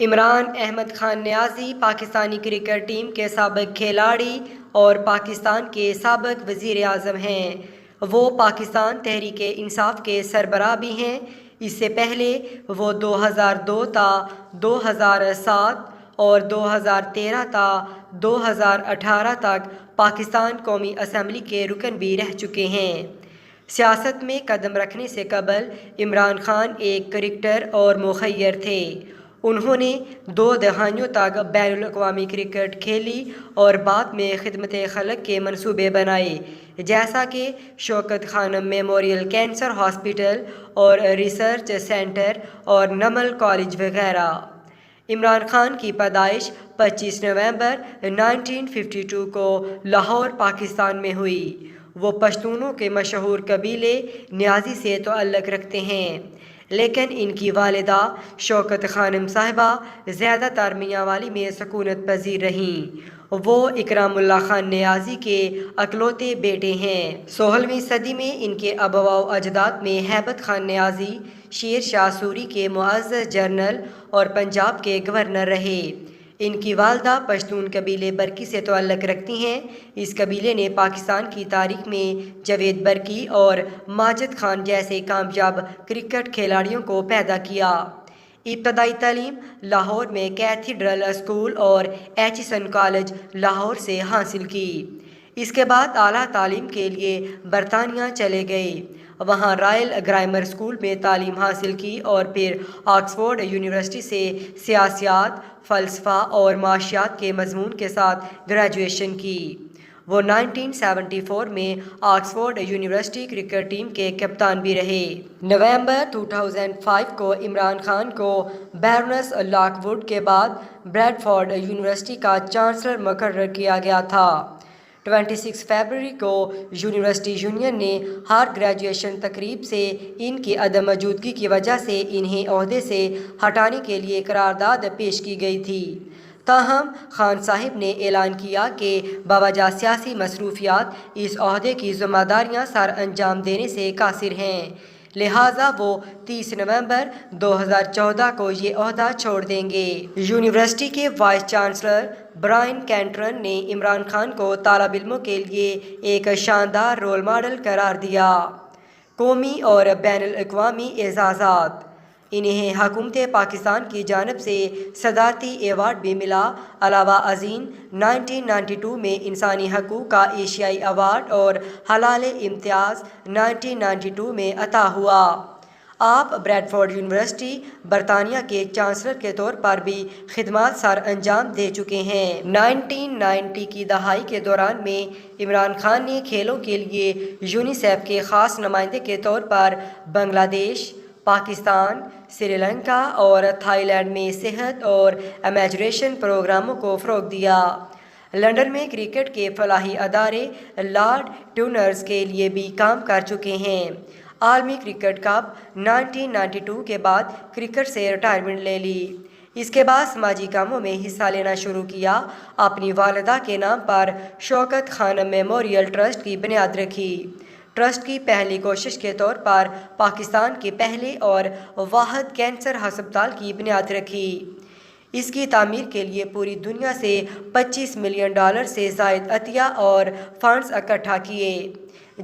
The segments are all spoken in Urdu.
عمران احمد خان نیازی پاکستانی کرکٹ ٹیم کے سابق کھلاڑی اور پاکستان کے سابق وزیر اعظم ہیں۔ وہ پاکستان تحریک انصاف کے سربراہ بھی ہیں۔ اس سے پہلے وہ 2002 تا 2007 اور 2013 تا 2018 تک پاکستان قومی اسمبلی کے رکن بھی رہ چکے ہیں۔ سیاست میں قدم رکھنے سے قبل عمران خان ایک کرکٹر اور مخیر تھے۔ انہوں نے 2 دہائیوں تک بین الاقوامی کرکٹ کھیلی اور بعد میں خدمت خلق کے منصوبے بنائے، جیسا کہ شوکت خانم میموریل کینسر ہاسپٹل اور ریسرچ سینٹر اور نمل کالج وغیرہ۔ عمران خان کی پیدائش 25 نومبر 1952 کو لاہور، پاکستان میں ہوئی۔ وہ پشتونوں کے مشہور قبیلے نیازی سے تعلق رکھتے ہیں، لیکن ان کی والدہ شوکت خانم صاحبہ زیادہ تر میانوالی میں سکونت پذیر رہیں۔ وہ اکرام اللہ خان نیازی کے اکلوتے بیٹے ہیں۔ 16ویں صدی میں ان کے آباء و اجداد میں ہیبت خان نیازی شیر شاہ سوری کے معزز جنرل اور پنجاب کے گورنر رہے۔ ان کی والدہ پشتون قبیلے برکی سے تعلق رکھتی ہیں۔ اس قبیلے نے پاکستان کی تاریخ میں جاوید برکی اور ماجد خان جیسے کامیاب کرکٹ کھلاڑیوں کو پیدا کیا۔ ابتدائی تعلیم لاہور میں کیتھیڈرل اسکول اور ایچسن کالج لاہور سے حاصل کی۔ اس کے بعد اعلیٰ تعلیم کے لیے برطانیہ چلے گئے۔ وہاں رائل گرامر اسکول میں تعلیم حاصل کی اور پھر آکسفورڈ یونیورسٹی سے سیاسیات، فلسفہ اور معاشیات کے مضمون کے ساتھ گریجویشن کی۔ وہ 1974 میں آکسفورڈ یونیورسٹی کرکٹ ٹیم کے کپتان بھی رہے۔ نومبر 2005 کو عمران خان کو بیرونس لاک ووڈ کے بعد بریڈفورڈ یونیورسٹی کا چانسلر مقرر کیا گیا تھا۔ 26 فروری کو یونیورسٹی یونین نے ہر گریجویشن تقریب سے ان کی عدم موجودگی کی وجہ سے انہیں عہدے سے ہٹانے کے لیے قرارداد پیش کی گئی تھی۔ تاہم خان صاحب نے اعلان کیا کہ بوجہ سیاسی مصروفیات اس عہدے کی ذمہ داریاں سر انجام دینے سے قاصر ہیں، لہٰذا وہ 30 نومبر 2014 کو یہ عہدہ چھوڑ دیں گے۔ یونیورسٹی کے وائس چانسلر برائن کینٹرن نے عمران خان کو طالب علموں کے لیے ایک شاندار رول ماڈل قرار دیا۔ قومی اور بین الاقوامی اعزازات: انہیں حکومت پاکستان کی جانب سے صدارتی ایوارڈ بھی ملا۔ علاوہ ازیں 1992 میں انسانی حقوق کا ایشیائی ایوارڈ اور ہلال امتیاز 1992 میں عطا ہوا۔ آپ بریڈفورڈ یونیورسٹی برطانیہ کے چانسلر کے طور پر بھی خدمات سر انجام دے چکے ہیں۔ 1990 کی دہائی کے دوران میں عمران خان نے کھیلوں کے لیے یونیسیف کے خاص نمائندے کے طور پر بنگلہ دیش، پاکستان، سری لنکا اور تھائی لینڈ میں صحت اور امیجریشن پروگراموں کو فروغ دیا۔ لندن میں کرکٹ کے فلاحی ادارے لارڈ ٹیونرز کے لیے بھی کام کر چکے ہیں۔ عالمی کرکٹ کپ 1992 کے بعد کرکٹ سے ریٹائرمنٹ لے لی۔ اس کے بعد سماجی کاموں میں حصہ لینا شروع کیا۔ اپنی والدہ کے نام پر شوکت خانم میموریل ٹرسٹ کی بنیاد رکھی۔ ٹرسٹ کی پہلی کوشش کے طور پر پاکستان کے پہلے اور واحد کینسر ہسپتال کی بنیاد رکھی۔ اس کی تعمیر کے لیے پوری دنیا سے $25 ملین سے زائد عطیہ اور فنڈز اکٹھا کیے،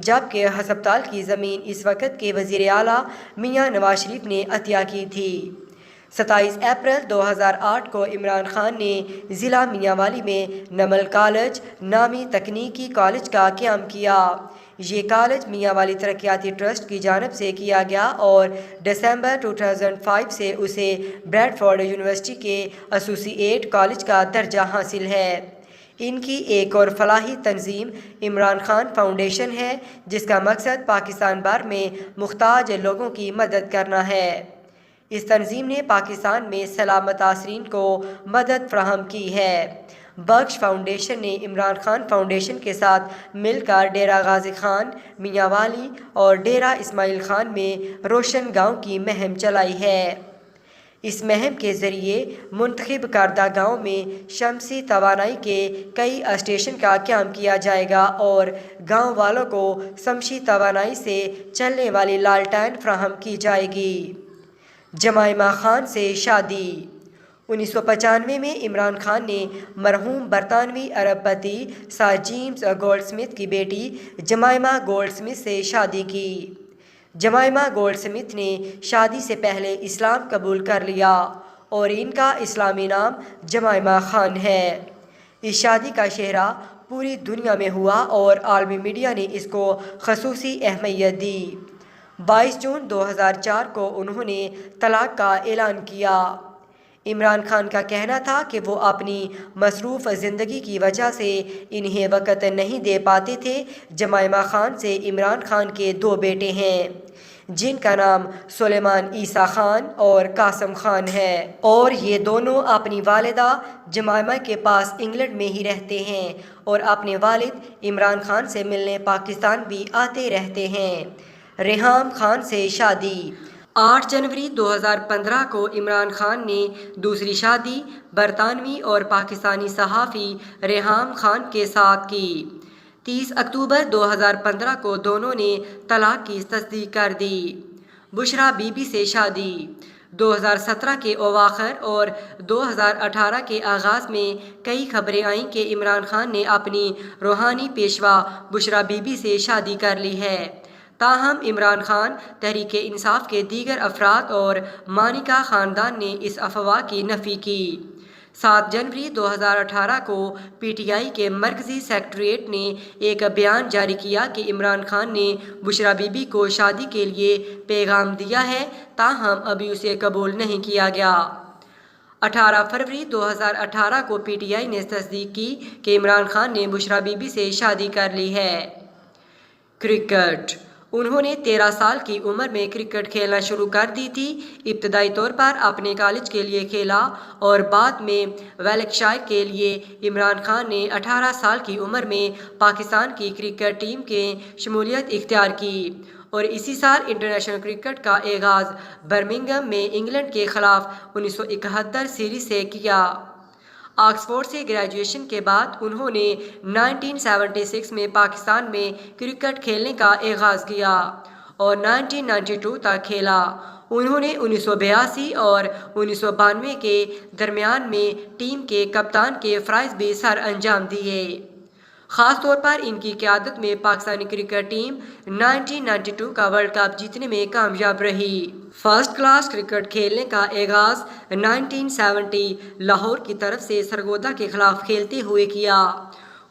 جبکہ ہسپتال کی زمین اس وقت کے وزیر اعلیٰ میاں نواز شریف نے عطیہ کی تھی۔ 27 اپریل 2008 کو عمران خان نے ضلع میانوالی میں نمل کالج نامی تکنیکی کالج کا قیام کیا۔ یہ کالج میانوالی ترقیاتی ٹرسٹ کی جانب سے کیا گیا اور دسمبر 2005 سے اسے بریڈفورڈ یونیورسٹی کے ایسوسی ایٹ کالج کا درجہ حاصل ہے۔ ان کی ایک اور فلاحی تنظیم عمران خان فاؤنڈیشن ہے، جس کا مقصد پاکستان بھر میں محتاج لوگوں کی مدد کرنا ہے۔ اس تنظیم نے پاکستان میں سیلاب متاثرین کو مدد فراہم کی ہے۔ بخش فاؤنڈیشن نے عمران خان فاؤنڈیشن کے ساتھ مل کر ڈیرہ غازی خان، میانوالی اور ڈیرہ اسماعیل خان میں روشن گاؤں کی مہم چلائی ہے۔ اس مہم کے ذریعے منتخب کردہ گاؤں میں شمسی توانائی کے کئی اسٹیشن کا قیام کیا جائے گا اور گاؤں والوں کو شمسی توانائی سے چلنے والی لالٹین فراہم کی جائے گی۔ جمائمہ خان سے شادی۔ 1995 میں عمران خان نے مرحوم برطانوی ارب پتی سر جیمز گولڈ سمتھ کی بیٹی جمائمہ گولڈ سمتھ سے شادی کی۔ جمائمہ گولڈ سمتھ نے شادی سے پہلے اسلام قبول کر لیا اور ان کا اسلامی نام جمائمہ خان ہے۔ اس شادی کا شہرہ پوری دنیا میں ہوا اور عالمی میڈیا نے اس کو خصوصی اہمیت دی۔ 22 جون 2004 کو انہوں نے طلاق کا اعلان کیا۔ عمران خان کا کہنا تھا کہ وہ اپنی مصروف زندگی کی وجہ سے انہیں وقت نہیں دے پاتے تھے۔ جمائمہ خان سے عمران خان کے 2 بیٹے ہیں جن کا نام سلیمان عیسیٰ خان اور قاسم خان ہے، اور یہ دونوں اپنی والدہ جمائمہ کے پاس انگلینڈ میں ہی رہتے ہیں اور اپنے والد عمران خان سے ملنے پاکستان بھی آتے رہتے ہیں۔ ریحام خان سے شادی۔ 8 جنوری 2015 کو عمران خان نے دوسری شادی برطانوی اور پاکستانی صحافی ریحام خان کے ساتھ کی۔ 30 اکتوبر 2015 کو دونوں نے طلاق کی تصدیق کر دی۔ بشرا بی بی سے شادی۔ 2017 کے اواخر اور 2018 کے آغاز میں کئی خبریں آئیں کہ عمران خان نے اپنی روحانی پیشوا بشرا بی بی سے شادی کر لی ہے، تاہم عمران خان، تحریک انصاف کے دیگر افراد اور مانیکا خاندان نے اس افواہ کی نفی کی۔ 7 جنوری 2018 کو پی ٹی آئی کے مرکزی سیکریٹریٹ نے ایک بیان جاری کیا کہ عمران خان نے بشرا بی بی کو شادی کے لیے پیغام دیا ہے، تاہم ابھی اسے قبول نہیں کیا گیا۔ 18 فروری 2018 کو پی ٹی آئی نے تصدیق کی کہ عمران خان نے بشرا بی بی سے شادی کر لی ہے۔ کرکٹ۔ انہوں نے 13 سال کی عمر میں کرکٹ کھیلنا شروع کر دی تھی۔ ابتدائی طور پر اپنے کالج کے لیے کھیلا اور بعد میں ویلکشائر کے لیے۔ عمران خان نے 18 سال کی عمر میں پاکستان کی کرکٹ ٹیم کی شمولیت اختیار کی اور اسی سال انٹرنیشنل کرکٹ کا آغاز برمنگھم میں انگلینڈ کے خلاف 1971 سیریز سے کیا۔ آکسفورڈ سے گریجویشن کے بعد انہوں نے 1976 میں پاکستان میں کرکٹ کھیلنے کا آغاز کیا اور 1992 تک کھیلا۔ انہوں نے 1982 اور 1992 کے درمیان میں ٹیم کے کپتان کے فرائض بھی سر انجام دیے۔ خاص طور پر ان کی قیادت میں پاکستانی کرکٹ ٹیم 1992 کا ورلڈ کپ جیتنے میں کامیاب رہی۔ فرسٹ کلاس کرکٹ کھیلنے کا آغاز 1970 لاہور کی طرف سے سرگودا کے خلاف کھیلتے ہوئے کیا۔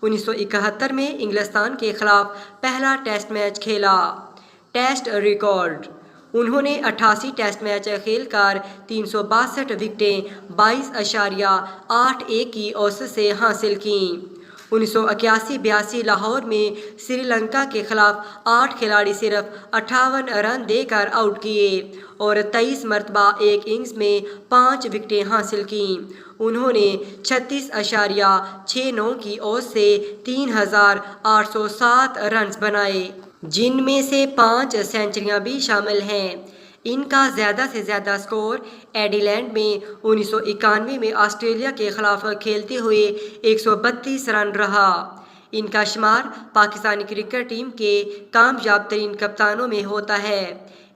1971 میں انگلستان کے خلاف پہلا ٹیسٹ میچ کھیلا۔ Test record. انہوں نے 88 ٹیسٹ میچ کھیل کر 362 وکٹیں 22.81 کی اوسط سے حاصل کیں۔ 1981-82 لاہور میں سری لنکا کے خلاف 8 کھلاڑی صرف 58 رن دے کر آؤٹ کیے اور 23 مرتبہ ایک اننگز میں 5 وکٹیں حاصل کیں۔ انہوں نے 36.69 کی اوسط سے 3807 رنز بنائے، جن میں سے 5 سنچریاں بھی شامل ہیں۔ ان کا زیادہ سے زیادہ سکور ایڈیلیڈ میں 1991 میں آسٹریلیا کے خلاف کھیلتے ہوئے 132 رن رہا۔ ان کا شمار پاکستانی کرکٹ ٹیم کے کامیاب ترین کپتانوں میں ہوتا ہے۔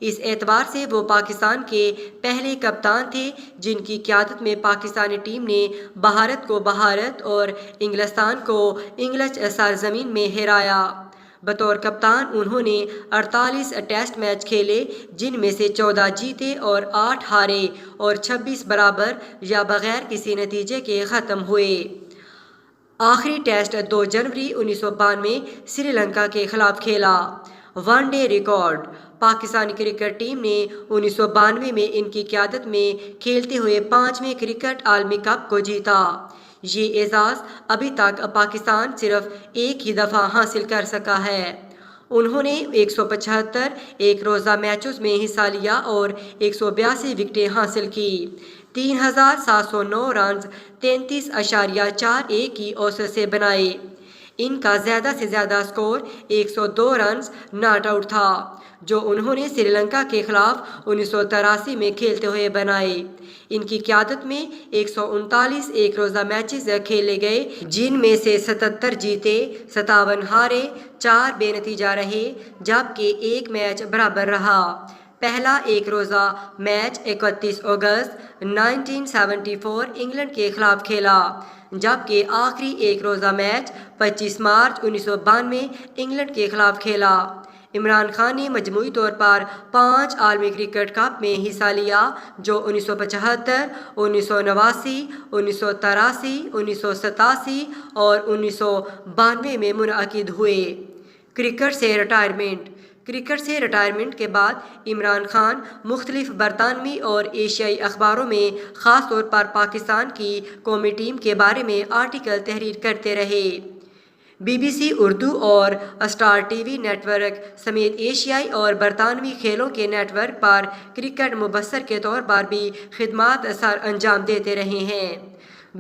اس اعتبار سے وہ پاکستان کے پہلے کپتان تھے جن کی قیادت میں پاکستانی ٹیم نے بھارت کو بھارت اور انگلستان کو انگلش سرزمین میں ہرایا۔ بطور کپتان انہوں نے 48 ٹیسٹ میچ کھیلے، جن میں سے 14 جیتے اور 8 ہارے اور 26 برابر یا بغیر کسی نتیجے کے ختم ہوئے۔ آخری ٹیسٹ 2 جنوری 1992 سری لنکا کے خلاف کھیلا۔ One day record. Pakistani cricket team نے 1992 میں ان کی قیادت میں کھیلتے ہوئے 5ویں کرکٹ عالمی کپ کو جیتا۔ یہ اعزاز ابھی تک پاکستان صرف ایک ہی دفعہ حاصل کر سکا ہے۔ انہوں نے 175 ایک روزہ میچوں میں حصہ لیا اور 182 وکٹیں حاصل کی۔ 3709 رنز 33.41 کی اوسط سے بنائے۔ ان کا زیادہ سے زیادہ سکور 102 رنز ناٹ آؤٹ تھا، جو انہوں نے سری لنکا کے خلاف 1983 میں کھیلتے ہوئے بنائے۔ ان کی قیادت میں 139 ایک روزہ میچز کھیلے گئے، جن میں سے 77 جیتے، 57 ہارے، 4 بے نتیجہ رہے، جبکہ ایک میچ برابر رہا۔ پہلا ایک روزہ میچ 31 اگست 1974 انگلینڈ کے خلاف کھیلا، جبکہ آخری ایک روزہ میچ 25 مارچ 1992 انگلینڈ کے خلاف کھیلا۔ عمران خان نے مجموعی طور پر 5 عالمی کرکٹ کپ میں حصہ لیا جو 1975، 1989، 1983، 1987 اور 1992 میں منعقد ہوئے۔ کرکٹ سے ریٹائرمنٹ کے بعد عمران خان مختلف برطانوی اور ایشیائی اخباروں میں خاص طور پر پاکستان کی قومی ٹیم کے بارے میں آرٹیکل تحریر کرتے رہے۔ BBC اردو اور star T V network سمیت ایشیائی اور برطانوی کھیلوں کے نیٹ ورک پر کرکٹ مبصر کے طور پر بھی خدمات سر انجام دیتے رہے ہیں۔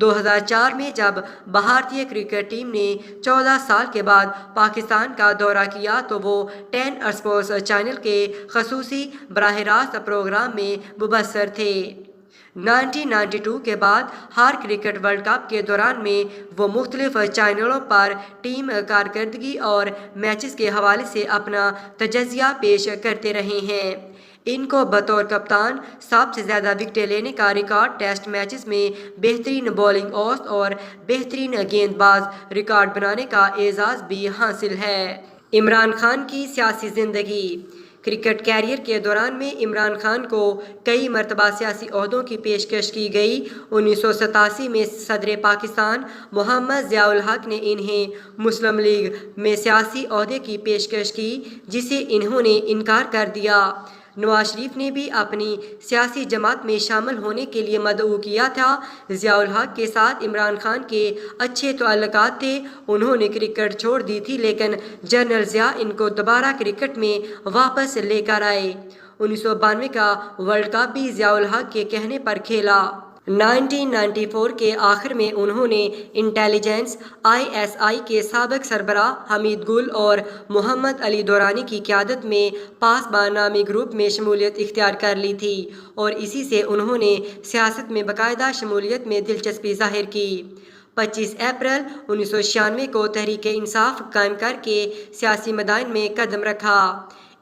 2004 میں جب بھارتی کرکٹ ٹیم نے 14 سال کے بعد پاکستان کا دورہ کیا تو وہ 10 اسپورٹس چینل کے خصوصی براہ راست پروگرام میں مبصر تھے۔ 1992 کے بعد ہر کرکٹ ورلڈ کپ کے دوران میں وہ مختلف چینلوں پر ٹیم کارکردگی اور میچز کے حوالے سے اپنا تجزیہ پیش کرتے رہے ہیں۔ ان کو بطور کپتان سب سے زیادہ وکٹیں لینے کا ریکارڈ، ٹیسٹ میچز میں بہترین بولنگ اوسط اور بہترین گیند باز ریکارڈ بنانے کا اعزاز بھی حاصل ہے۔ عمران خان کی سیاسی زندگی۔ کرکٹ کیریئر کے دوران میں عمران خان کو کئی مرتبہ سیاسی عہدوں کی پیشکش کی گئی۔ 1987 میں صدر پاکستان محمد ضیاء الحق نے انہیں مسلم لیگ میں سیاسی عہدے کی پیشکش کی جسے انہوں نے انکار کر دیا۔ نواز شریف نے بھی اپنی سیاسی جماعت میں شامل ہونے کے لیے مدعو کیا تھا۔ ضیاء الحق کے ساتھ عمران خان کے اچھے تعلقات تھے۔ انہوں نے کرکٹ چھوڑ دی تھی لیکن جنرل ضیاء ان کو دوبارہ کرکٹ میں واپس لے کر آئے۔ 1992 کا ورلڈ کپ بھی ضیاء الحق کے کہنے پر کھیلا۔ 1994 کے آخر میں انہوں نے انٹیلیجنس ISI کے سابق سربراہ حمید گل اور محمد علی دورانی کی قیادت میں پاسبان نامی گروپ میں شمولیت اختیار کر لی تھی اور اسی سے انہوں نے سیاست میں باقاعدہ شمولیت میں دلچسپی ظاہر کی۔ 25 اپریل 1996 کو تحریک انصاف قائم کر کے سیاسی میدان میں قدم رکھا۔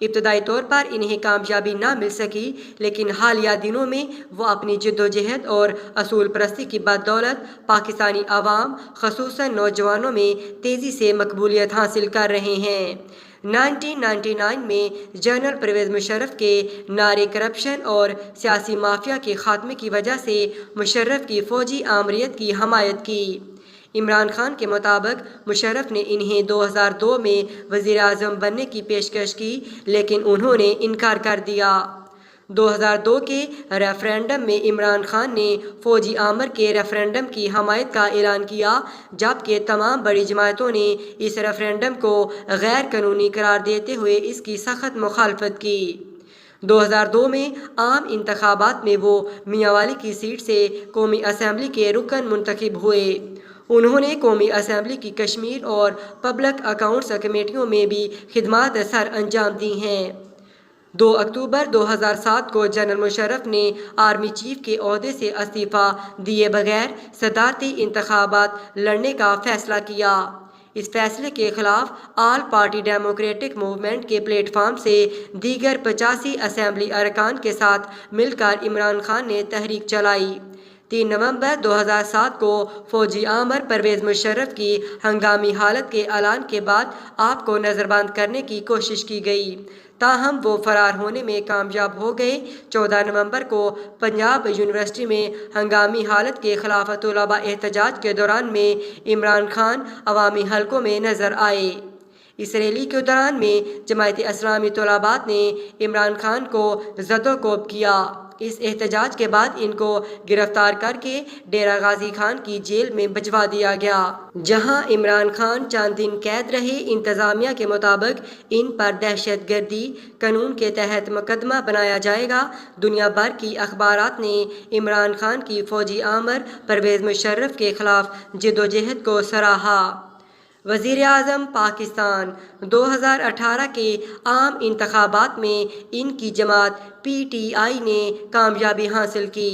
ابتدائی طور پر انہیں کامیابی نہ مل سکی لیکن حالیہ دنوں میں وہ اپنی جدوجہد اور اصول پرستی کی بدولت پاکستانی عوام خصوصاً نوجوانوں میں تیزی سے مقبولیت حاصل کر رہے ہیں۔ 1999 میں جنرل پرویز مشرف کے نعرے کرپشن اور سیاسی مافیا کے خاتمے کی وجہ سے مشرف کی فوجی آمریت کی حمایت کی۔ عمران خان کے مطابق مشرف نے انہیں 2002 میں وزیر اعظم بننے کی پیشکش کی لیکن انہوں نے انکار کر دیا۔ 2002 کے ریفرینڈم میں عمران خان نے فوجی آمر کے ریفرینڈم کی حمایت کا اعلان کیا جبکہ تمام بڑی جماعتوں نے اس ریفرینڈم کو غیر قانونی قرار دیتے ہوئے اس کی سخت مخالفت کی۔ 2002 میں عام انتخابات میں وہ میاں والی کی سیٹ سے قومی اسمبلی کے رکن منتخب ہوئے۔ انہوں نے قومی اسمبلی کی کشمیر اور پبلک اکاؤنٹس کمیٹیوں میں بھی خدمات سر انجام دی ہیں۔ 2 اکتوبر 2007 کو جنرل مشرف نے آرمی چیف کے عہدے سے استعفیٰ دیے بغیر صدارتی انتخابات لڑنے کا فیصلہ کیا۔ اس فیصلے کے خلاف آل پارٹی ڈیموکریٹک موومنٹ کے پلیٹ فارم سے دیگر 85 اسمبلی ارکان کے ساتھ مل کر عمران خان نے تحریک چلائی۔ 3 نومبر 2007 کو فوجی آمر پرویز مشرف کی ہنگامی حالت کے اعلان کے بعد آپ کو نظر بند کرنے کی کوشش کی گئی تاہم وہ فرار ہونے میں کامیاب ہو گئے۔ 14 نومبر کو پنجاب یونیورسٹی میں ہنگامی حالت کے خلاف طلباء احتجاج کے دوران میں عمران خان عوامی حلقوں میں نظر آئے۔ اس ریلی کے دوران میں جماعت اسلامی طلباء نے عمران خان کو زد و کوب کیا۔ اس احتجاج کے بعد ان کو گرفتار کر کے ڈیرہ غازی خان کی جیل میں بھجوا دیا گیا جہاں عمران خان چند دن قید رہے۔ انتظامیہ کے مطابق ان پر دہشت گردی قانون کے تحت مقدمہ بنایا جائے گا۔ دنیا بھر کی اخبارات نے عمران خان کی فوجی آمر پرویز مشرف کے خلاف جدوجہد کو سراہا۔ وزیر اعظم پاکستان 2018 کے عام انتخابات میں ان کی جماعت PTI نے کامیابی حاصل کی۔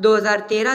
2013